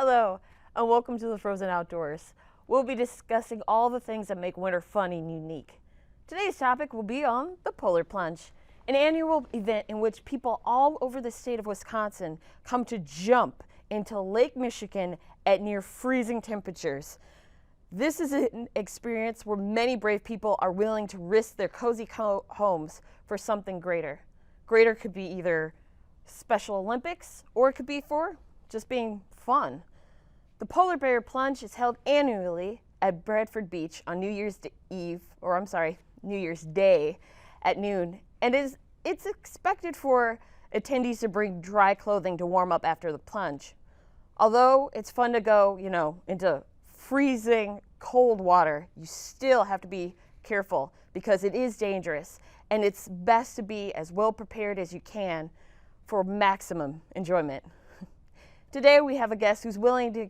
Hello, and welcome to the Frozen Outdoors. We'll be discussing all the things that make winter fun and unique. Today's topic will be on the Polar Plunge, an annual event in which people all over the state of Wisconsin come to jump into Lake Michigan at near freezing temperatures. This is an experience where many brave people are willing to risk their cozy homes for something greater. Greater could be either Special Olympics, or it could be for just being fun. The Polar Bear Plunge is held annually at Bradford Beach on New Year's Day at noon, and it's expected for attendees to bring dry clothing to warm up after the plunge. Although it's fun to go, into freezing cold water, you still have to be careful because it is dangerous, and it's best to be as well prepared as you can for maximum enjoyment. Today we have a guest who's willing to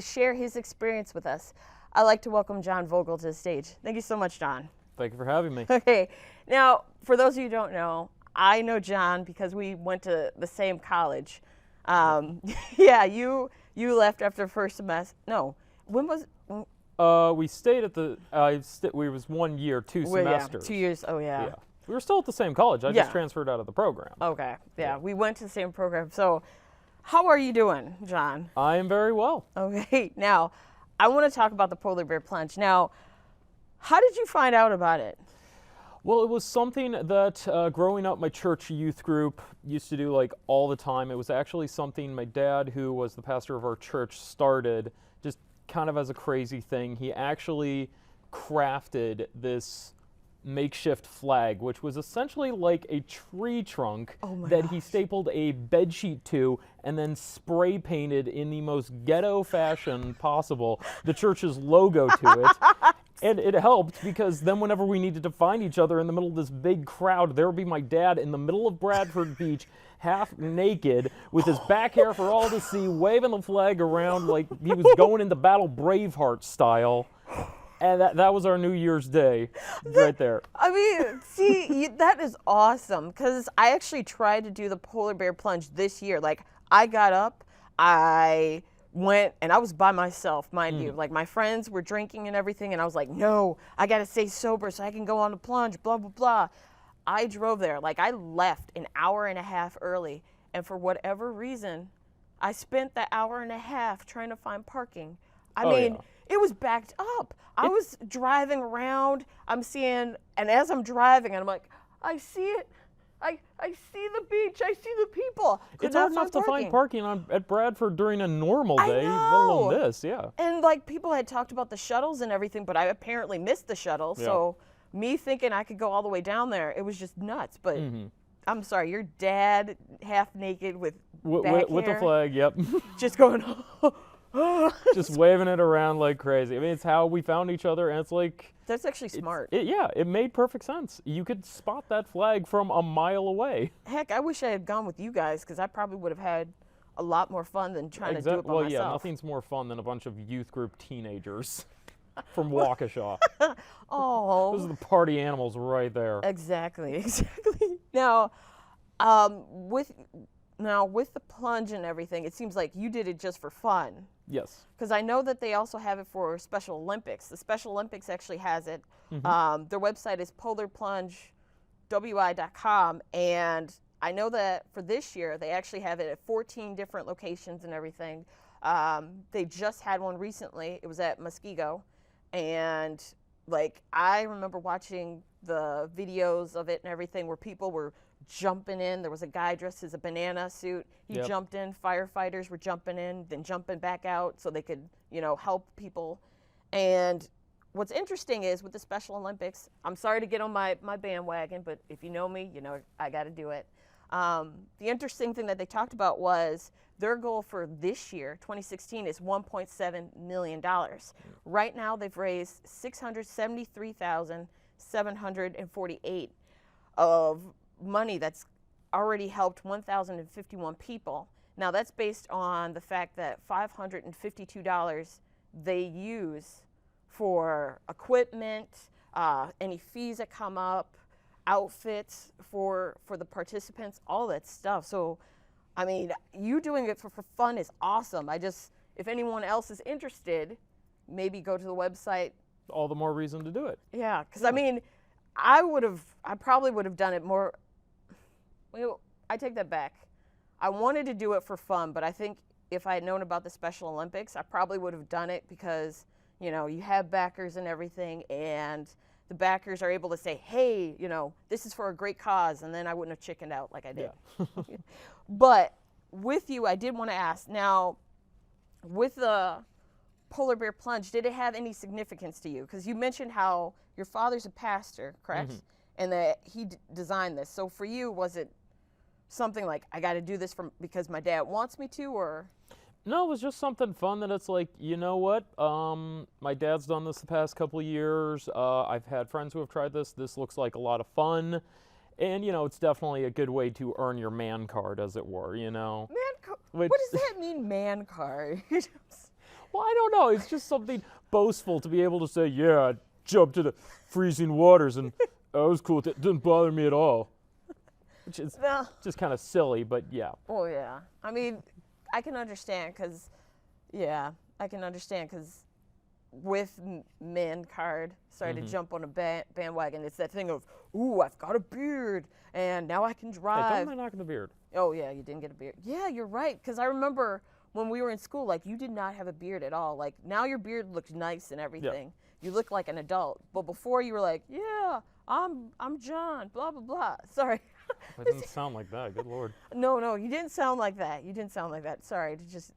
share his experience with us. I'd like to welcome John Vogel to the stage. Thank you so much, John. Thank you for having me. Okay, now for those of you who don't know, I know John because we went to the same college. Yeah, you left after the first semester. No, when was? We stayed at the. We was 1 year, two semesters. Yeah, 2 years. Oh yeah. Yeah. We were still at the same college. I just transferred out of the program. Okay. Yeah, we went to the same program. So, how are you doing, John? I am very well. Okay. Now, I want to talk about the Polar Bear Plunge. Now, how did you find out about it? Well, it was something that growing up, my church youth group used to do like all the time. It was actually something my dad, who was the pastor of our church, started just kind of as a crazy thing. He actually crafted this makeshift flag, which was essentially like a tree trunk that he stapled a bed sheet to and then spray painted in the most ghetto fashion possible the church's logo to it. And it helped because then whenever we needed to find each other in the middle of this big crowd, there would be my dad in the middle of Bradford Beach, half naked, with his back hair for all to see, waving the flag around like he was going into battle Braveheart style. And that was our New Year's Day right there. I mean, see, that is awesome because I actually tried to do the Polar Bear Plunge this year. Like, I got up, I went, and I was by myself, mind you. Like, my friends were drinking and everything, and I was like, no, I got to stay sober so I can go on the plunge, blah, blah, blah. I drove there. Like, I left an hour and a half early, and for whatever reason, I spent that hour and a half trying to find parking. I mean, it was backed up. I was driving around, I'm seeing, and as I'm driving, and I'm like, I see it. I see the beach, I see the people. It's hard enough to find parking at Bradford during a normal day, let alone this, yeah. And like people had talked about the shuttles and everything, but I apparently missed the shuttle, so me thinking I could go all the way down there, it was just nuts. But I'm sorry, your dad half naked with back with hair, the flag, yep. just going, just waving it around like crazy. I mean, it's how we found each other, and it's like... That's actually smart. It made perfect sense. You could spot that flag from a mile away. Heck, I wish I had gone with you guys, because I probably would have had a lot more fun than trying to do it by myself. Well, yeah, nothing's more fun than a bunch of youth group teenagers from Waukesha. Oh. Those are the party animals right there. Exactly. Now, with the plunge and everything, it seems like you did it just for fun. Yes. Because I know that they also have it for Special Olympics. The Special Olympics actually has it. Their website is polarplungewi.com, and I know that for this year they actually have it at 14 different locations and everything. They just had one recently. It was at Muskego, and like I remember watching the videos of it and everything where people were jumping in. There was a guy dressed as a banana suit. He jumped in. Firefighters were jumping in, then jumping back out so they could, help people. And what's interesting is with the Special Olympics, I'm sorry to get on my bandwagon, but if you know me, I got to do it. The interesting thing that they talked about was their goal for this year, 2016, is $1.7 million. Right now, they've raised $673,748 of money that's already helped 1,051 people. Now that's based on the fact that $552 they use for equipment, any fees that come up, outfits for the participants, all that stuff. So, I mean, you doing it for fun is awesome. if anyone else is interested, maybe go to the website. All the more reason to do it. Yeah, because I mean, I probably would have done it more. Well, I take that back. I wanted to do it for fun, but I think if I had known about the Special Olympics, I probably would have done it because, you know, you have backers and everything, and the backers are able to say, hey, you know, this is for a great cause, and then I wouldn't have chickened out like I did. Yeah. But with you, I did want to ask, now, with the polar bear plunge, did it have any significance to you? Because you mentioned how your father's a pastor, correct? Mm-hmm. And that he designed this. So for you, was it something like, I got to do this because my dad wants me to, or? No, it was just something fun that it's like, you know what? My dad's done this the past couple of years. I've had friends who have tried this. This looks like a lot of fun. And, you know, it's definitely a good way to earn your man card, as it were, you know? What does that mean, man card? Well, I don't know. It's just something boastful to be able to say, yeah, I jumped into freezing waters and that was cool. It didn't bother me at all. Which is just kind of silly, but yeah. Oh, yeah. I mean, I can understand because with man card, started to jump on a bandwagon. It's that thing of, ooh, I've got a beard, and now I can drive. Hey, don't mind knocking the beard. Oh, yeah, you didn't get a beard. Yeah, you're right, because I remember when we were in school, like, you did not have a beard at all. Like, now your beard looks nice and everything. Yeah. You look like an adult. But before, you were like, yeah, I'm John, blah, blah, blah. Sorry. It didn't sound like that. Good Lord. No, you didn't sound like that. You didn't sound like that. Sorry to just,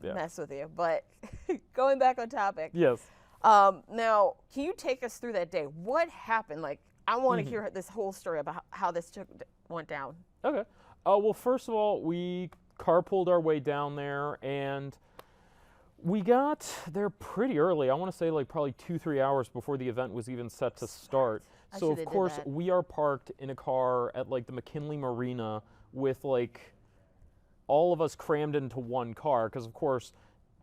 mess with you. But going back on topic. Yes. Now, can you take us through that day? What happened? Like, I want to hear this whole story about how this went down. Okay. Well, first of all, we carpooled our way down there, and we got there pretty early. I want to say like probably 2-3 hours before the event was even set to start. So of course we are parked in a car at like the McKinley Marina with like all of us crammed into one car, because of course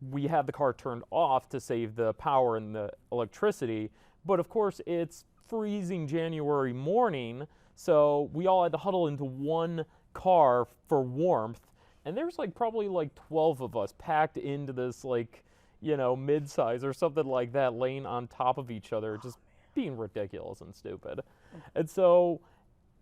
we had the car turned off to save the power and the electricity, but of course it's freezing January morning, so we all had to huddle into one car for warmth. And there's like probably like 12 of us packed into this like, mid-size or something like that, laying on top of each other, just being ridiculous and stupid. And so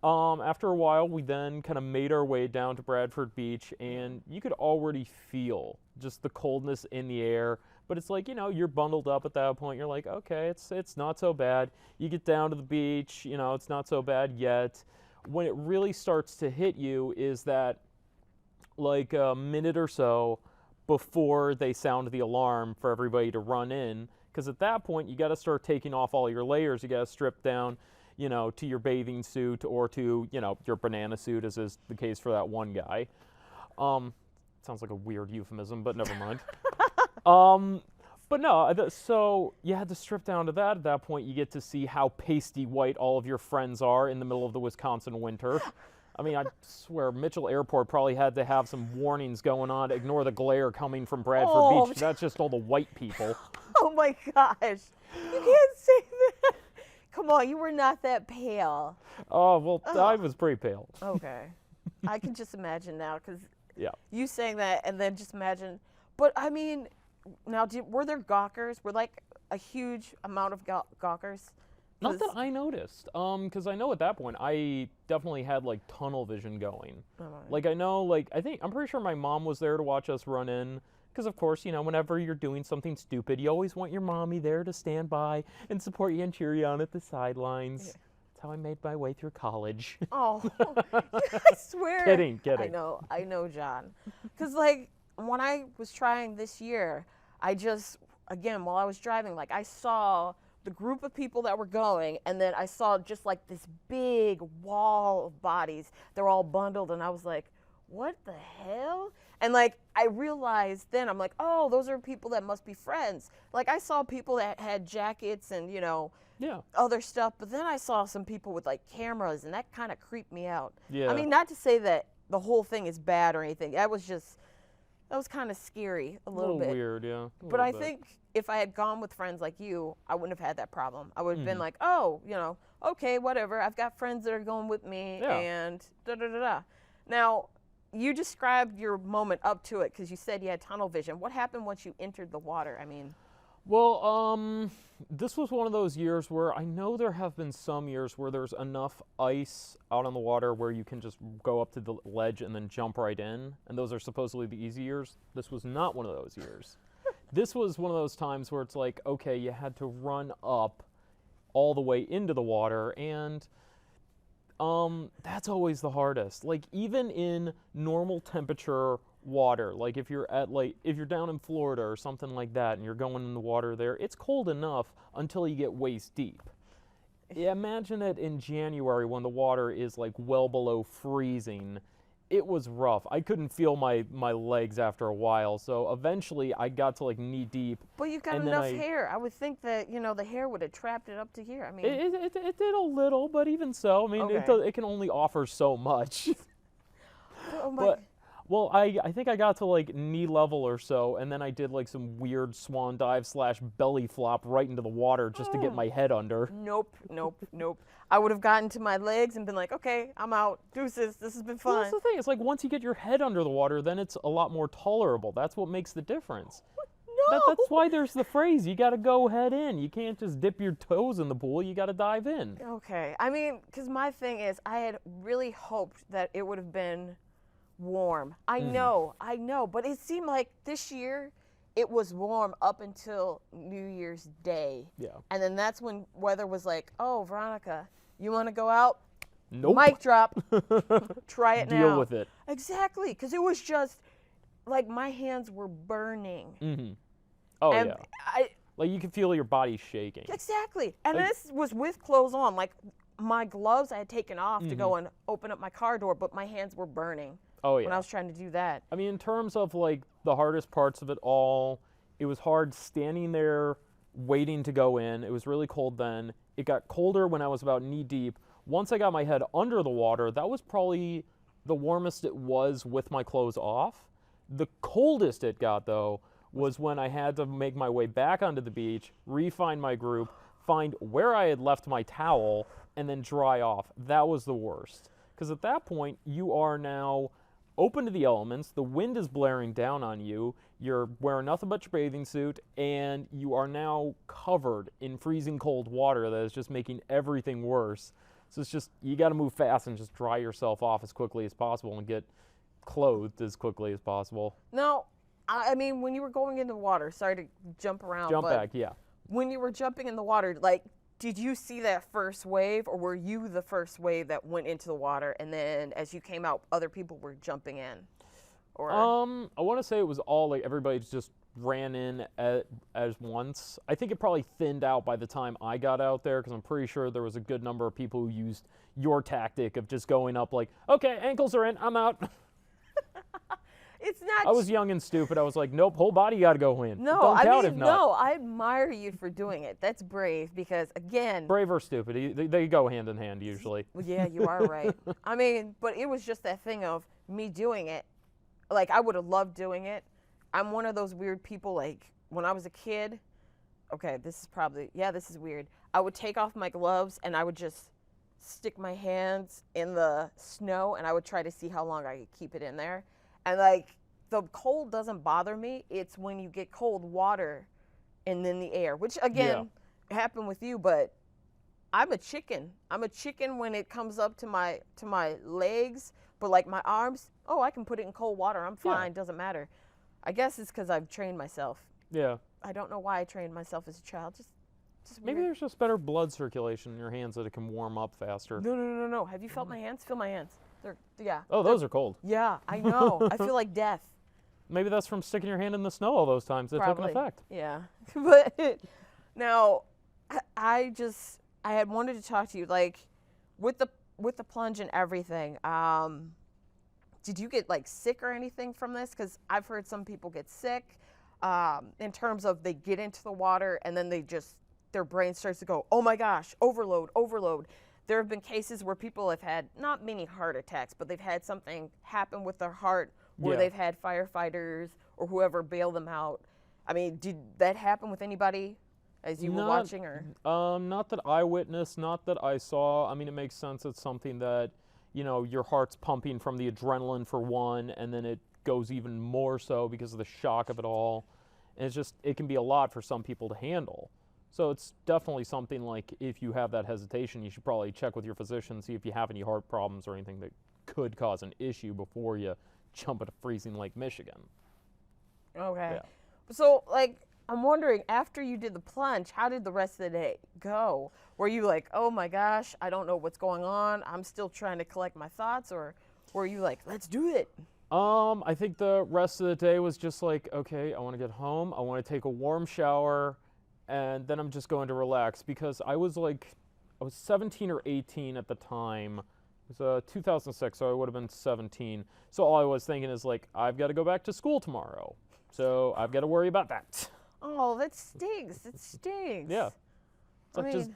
after a while, we then kind of made our way down to Bradford Beach, and you could already feel just the coldness in the air. But it's like, you're bundled up at that point. You're like, okay, it's not so bad. You get down to the beach, it's not so bad yet. When it really starts to hit you is that like a minute or so before they sound the alarm for everybody to run in, because at that point you got to start taking off all your layers. You got to strip down, to your bathing suit or to, your banana suit, as is the case for that one guy. Sounds like a weird euphemism, but never mind. But no, so you had to strip down to that. At that point, you get to see how pasty white all of your friends are in the middle of the Wisconsin winter. I mean, I swear Mitchell Airport probably had to have some warnings going on. Ignore the glare coming from Bradford Beach. That's just all the white people. Oh my gosh. You can't say that. Come on, you were not that pale. Oh, well, I was pretty pale. Okay. I can just imagine now, because you saying that, and then just imagine. But I mean, now, were there gawkers? Were like a huge amount of gawkers? Not that I noticed, because I know at that point I definitely had like tunnel vision going. Like I know, I'm pretty sure my mom was there to watch us run in, because of course, whenever you're doing something stupid, you always want your mommy there to stand by and support you and cheer you on at the sidelines. Yeah. That's how I made my way through college. Oh, I swear. Kidding. I know, John. Because like when I was trying this year, while I was driving, like I saw the group of people that were going, and then I saw just like this big wall of bodies. They're all bundled, and I was like, what the hell? And like I realized then, I'm like, oh, those are people that must be friends. Like I saw people that had jackets and other stuff, but then I saw some people with like cameras, and that kind of creeped me out. Yeah. I mean, not to say that the whole thing is bad or anything. That was kind of scary a little bit. Weird, yeah. But I think if I had gone with friends like you, I wouldn't have had that problem. I would have been like, oh, okay, whatever. I've got friends that are going with me, and da-da-da-da. Now, you described your moment up to it because you said you had tunnel vision. What happened once you entered the water? I mean, Well, this was one of those years where I know there have been some years where there's enough ice out on the water where you can just go up to the ledge and then jump right in, and those are supposedly the easy years. This was not one of those years. This was one of those times where it's like, okay, you had to run up all the way into the water, and that's always the hardest. Like, even in normal temperature water, like if you're down in Florida or something like that and you're going in the water there, it's cold enough until you get waist deep. Yeah, imagine it in January when the water is like well below freezing. It was rough. I couldn't feel my legs after a while, so eventually I got to like knee deep. but you've got enough hair. I would think that, the hair would have trapped it up to here. I mean, It did a little, but even so, I mean, Okay. it can only offer so much. oh my, But, well, I think I got to like knee level or so, and then I did like some weird swan dive / belly flop right into the water just to get my head under. nope. I would have gotten to my legs and been like, okay, I'm out. Deuces. This has been Well, fun. that's the thing. It's like once you get your head under the water, then it's a lot more tolerable. That's what makes the difference. No. That's why there's the phrase, you got to go head in. You can't just dip your toes in the pool. You got to dive in. Okay. I mean, because my thing is, I had really hoped that it would have been warm. I know, but it seemed like this year it was warm up until New Year's Day. Yeah. And then that's when weather was like, oh, Veronica, you want to go out? Nope. Mic drop. Try it now. Deal with it. Exactly, because it was just like my hands were burning. Mm-hmm. Oh, and yeah. Like you can feel your body shaking. Exactly. And Like- this was with clothes on. Like my gloves I had taken off to go and open up my car door, but my hands were burning Oh, when I yeah. was trying to do that. I mean, in terms of like the hardest parts of it all, it was hard standing there waiting to go in. It was really cold then. It got colder when I was about knee deep. Once I got my head under the water, that was probably the warmest it was with my clothes off. The coldest it got, though, was when I had to make my way back onto the beach, re-find my group, find where I had left my towel, and then dry off. That was the worst. Because at that point, you are now open to the elements, the wind is blaring down on you, you're wearing nothing but your bathing suit, and you are now covered in freezing cold water that is just making everything worse. So it's just, you got to move fast and just dry yourself off as quickly as possible and get clothed as quickly as possible. No, I mean, when you were going in the water, sorry to jump around, Jump but back, yeah. when you were jumping in the water, like, did you see that first wave, or were you the first wave that went into the water, and then as you came out, other people were jumping in? Or I want to say it was all like everybody just ran in as once. I think it probably thinned out by the time I got out there because I'm pretty sure there was a good number of people who used your tactic of just going up like, okay, ankles are in, I'm out. it's not. I was young and stupid. I was like, nope, whole body got to go in. No, Don't I count mean, if not. no. I admire you for doing it. That's brave because, again, Brave or stupid, they go hand in hand usually. well, yeah, you are right. I mean, but it was just that thing of me doing it. Like, I would have loved doing it. I'm one of those weird people, like, when I was a kid, okay, this is weird. I would take off my gloves and I would just stick my hands in the snow and I would try to see how long I could keep it in there. And, like, the cold doesn't bother me. It's when you get cold water and then the air, which, again, happened with you, but I'm a chicken. I'm a chicken when it comes up to my legs, but like my arms, oh, I can put it in cold water. I'm fine. Doesn't matter. I guess it's because I've trained myself. Yeah. I don't know why I trained myself as a child. Just Maybe weird. there's just better blood circulation in your hands that it can warm up faster. No. Have you felt my hands? Feel my hands. Yeah. Oh, those are cold. Yeah, I know. I feel like death. Maybe that's from sticking your hand in the snow all those times. It took Probably. an effect. Yeah. But now, I had wanted to talk to you, like, with the plunge and everything. Did you get like sick or anything from this? Because I've heard some people get sick in terms of they get into the water and then their brain starts to go, oh my gosh, overload. There have been cases where people have had not many heart attacks, but they've had something happen with their heart where they've had firefighters or whoever bail them out. I mean, did that happen with anybody as you were watching? Or Not that I witnessed, not that I saw. I mean, it makes sense. It's something that your heart's pumping from the adrenaline for one, and then it goes even more so because of the shock of it all. And it can be a lot for some people to handle. So it's definitely something like, if you have that hesitation, you should probably check with your physician, see if you have any heart problems or anything that could cause an issue before you jump into freezing Lake Michigan. Okay. Yeah. So, I'm wondering, after you did the plunge, how did the rest of the day go? Were you like, oh my gosh, I don't know what's going on, I'm still trying to collect my thoughts, or were you like, let's do it? I think the rest of the day was just like, okay, I want to get home, I want to take a warm shower, and then I'm just going to relax, because I was 17 or 18 at the time. It was 2006, so I would have been 17. So all I was thinking is like, I've got to go back to school tomorrow, so I've got to worry about that. Oh, that stinks. It stinks. Yeah. Just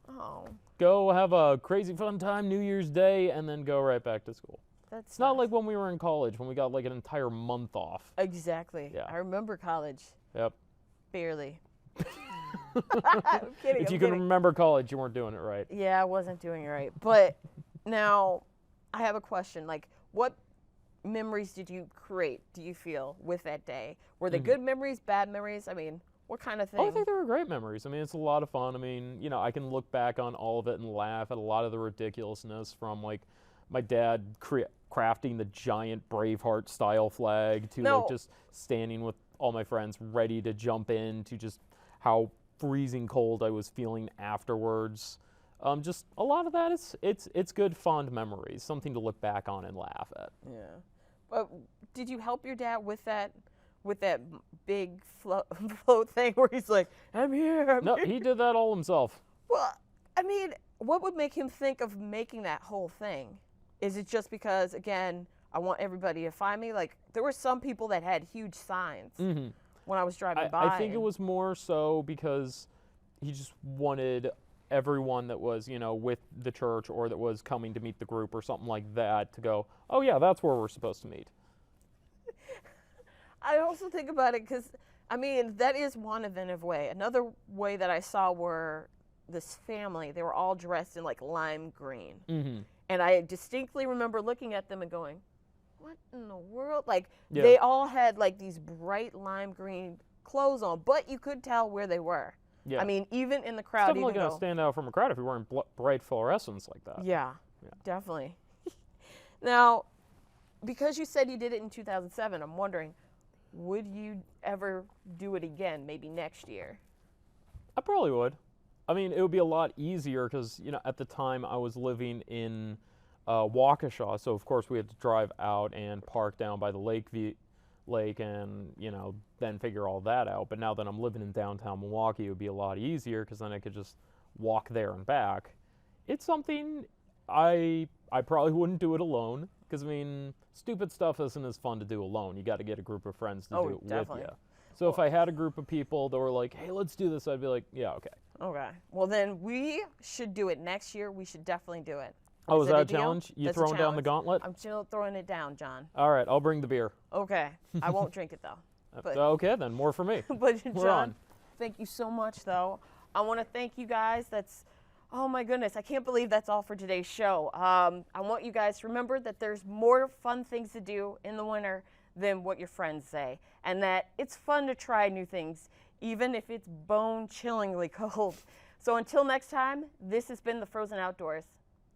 oh. go have a crazy fun time New Year's Day and then go right back to school. It's not like when we were in college, when we got like an entire month off. Exactly. Yeah. I remember college. Yep. Barely. I'm kidding. If you can remember college, you weren't doing it right. Yeah, I wasn't doing it right. But now I have a question. Like, what memories did you create, do you feel, with that day? Were they good memories, bad memories? I mean, what kind of thing? Oh, I think they were great memories. I mean, it's a lot of fun. I mean, I can look back on all of it and laugh at a lot of the ridiculousness, from like my dad crafting the giant Braveheart style flag to like just standing with all my friends ready to jump in, to just how freezing cold I was feeling afterwards. Just a lot of that it's good, fond memories, something to look back on and laugh at. Yeah. But did you help your dad with that big float thing where he's like, I'm here, No, here. he did that all himself. Well, I mean, what would make him think of making that whole thing? Is it just because, again, I want everybody to find me? Like, there were some people that had huge signs when I was driving by. I think it was more so because he just wanted everyone that was, with the church or that was coming to meet the group or something like that to go, oh yeah, that's where we're supposed to meet. I also think about it because, I mean, that is one inventive way. Another way that I saw were this family, they were all dressed in like lime green. And I distinctly remember looking at them and going, what in the world? Like, they all had like these bright lime green clothes on, but you could tell where they were. Yeah. I mean, even in the crowd. It's definitely going to stand out from a crowd if you're wearing bright fluorescents like that. Yeah. Definitely. Now, because you said you did it in 2007, I'm wondering, would you ever do it again, maybe next year? I probably would. I mean, it would be a lot easier because, at the time I was living in Waukesha, so of course we had to drive out and park down by the lake and, then figure all that out. But now that I'm living in downtown Milwaukee, it would be a lot easier because then I could just walk there and back. It's something I probably wouldn't do it alone because, I mean, stupid stuff isn't as fun to do alone. You got to get a group of friends to do it with you. So if I had a group of people that were like, hey, let's do this, I'd be like, yeah, okay. Okay. Well, then we should do it next year. We should definitely do it. Oh, is that a challenge? You throwing down the gauntlet? I'm still throwing it down, John. All right, I'll bring the beer. Okay. I won't drink it, though. But, okay, then. More for me. But, We're John, on. thank you so much, though. I want to thank you guys. Oh, my goodness. I can't believe that's all for today's show. I want you guys to remember that there's more fun things to do in the winter than what your friends say, and that it's fun to try new things, even if it's bone-chillingly cold. So until next time, this has been The Frozen Outdoors,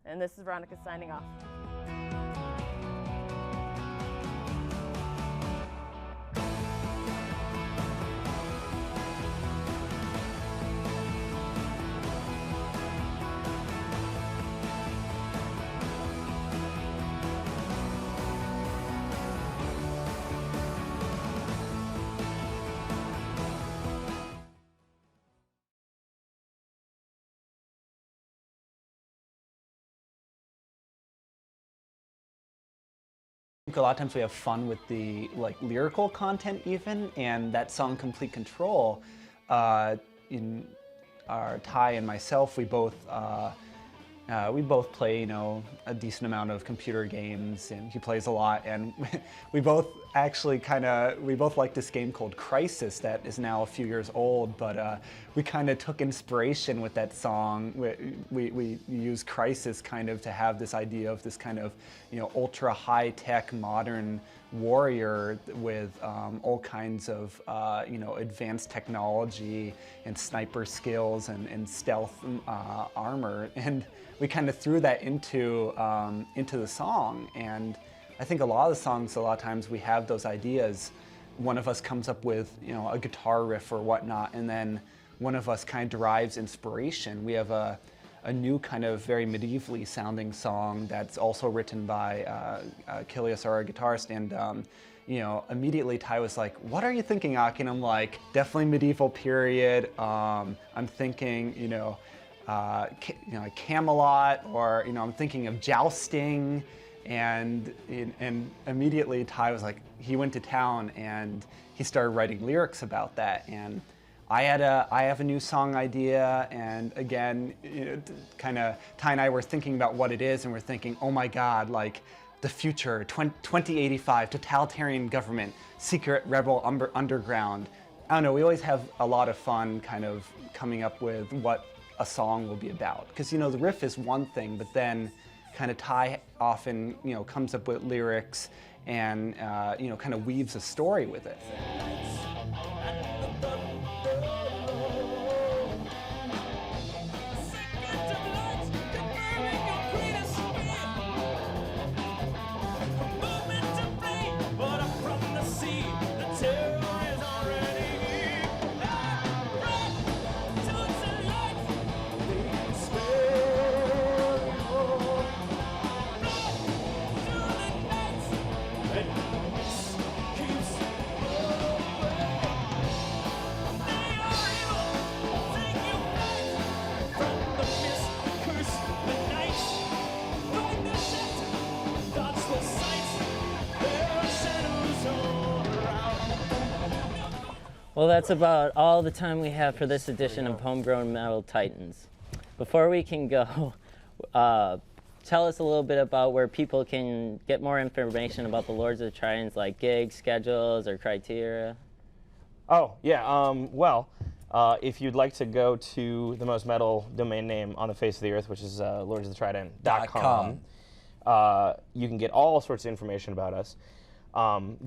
and this is Veronica signing off. A lot of times we have fun with the lyrical content even, and that song Complete Control, in our Ty and myself, we both We both play, a decent amount of computer games, and he plays a lot. And we both actually we both like this game called Crisis that is now a few years old. But we kind of took inspiration with that song. We used Crisis kind of to have this idea of this kind of, ultra high tech modern warrior with all kinds of, advanced technology and sniper skills and stealth armor. And we kind of threw that into the song, and I think a lot of the songs, a lot of times we have those ideas. One of us comes up with a guitar riff or whatnot, and then one of us kind of derives inspiration. We have a new kind of very medievally sounding song that's also written by Kilias, our guitarist, and immediately Ty was like, "What are you thinking, Aki?" And I'm like, "Definitely medieval period. I'm thinking, Camelot, or I'm thinking of jousting," and immediately Ty was like, he went to town and he started writing lyrics about that, and I have a new song idea, and again, kind of Ty and I were thinking about what it is, and we're thinking, oh my God, like the future, 2085, totalitarian government, secret rebel underground. I don't know. We always have a lot of fun kind of coming up with what a song will be about, because the riff is one thing, but then kind of Ty often comes up with lyrics and kind of weaves a story with it. Well, that's about all the time we have for this edition of Homegrown Metal Titans. Before we can go, tell us a little bit about where people can get more information about the Lords of the Tridents, like gigs, schedules, or criteria. Oh, yeah. If you'd like to go to the most metal domain name on the face of the earth, which is lordsofthetrident.com, you can get all sorts of information about us.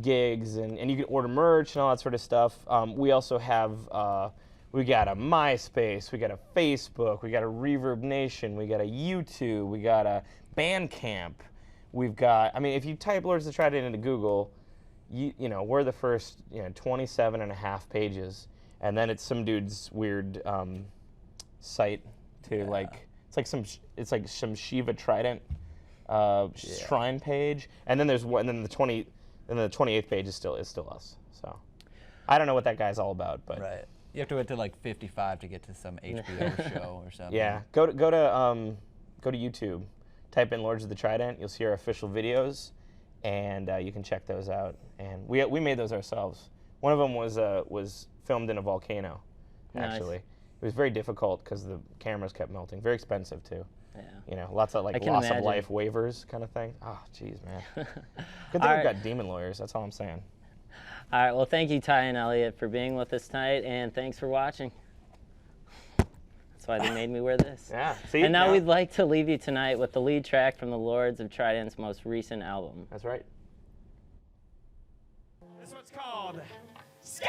Gigs, and you can order merch and all that sort of stuff. We also have, we got a MySpace, we got a Facebook, we got a Reverb Nation, we got a YouTube, we got a Bandcamp. We've got, if you type Lords of the Trident into Google, we're the first 27 and a half pages, and then it's some dude's weird site to it's like some Shiva Trident shrine page, and then there's one, and then the 28th page is still us. So I don't know what that guy's all about, but right. You have to wait till like 55 to get to some HBO show or something. Yeah, go to YouTube, type in Lords of the Trident. You'll see our official videos, and you can check those out. And we made those ourselves. One of them was filmed in a volcano. Actually, Nice. It was very difficult because the cameras kept melting. Very expensive too. Yeah. Lots of I can loss imagine. of life waivers kind of thing. Oh, jeez, man. Good thing we've got demon lawyers. That's all I'm saying. All right, well, thank you, Ty and Elliot, for being with us tonight, and thanks for watching. That's why they made me wear this. Yeah. See. And now we'd like to leave you tonight with the lead track from the Lords of Trident's most recent album. That's right. This one's called Sky!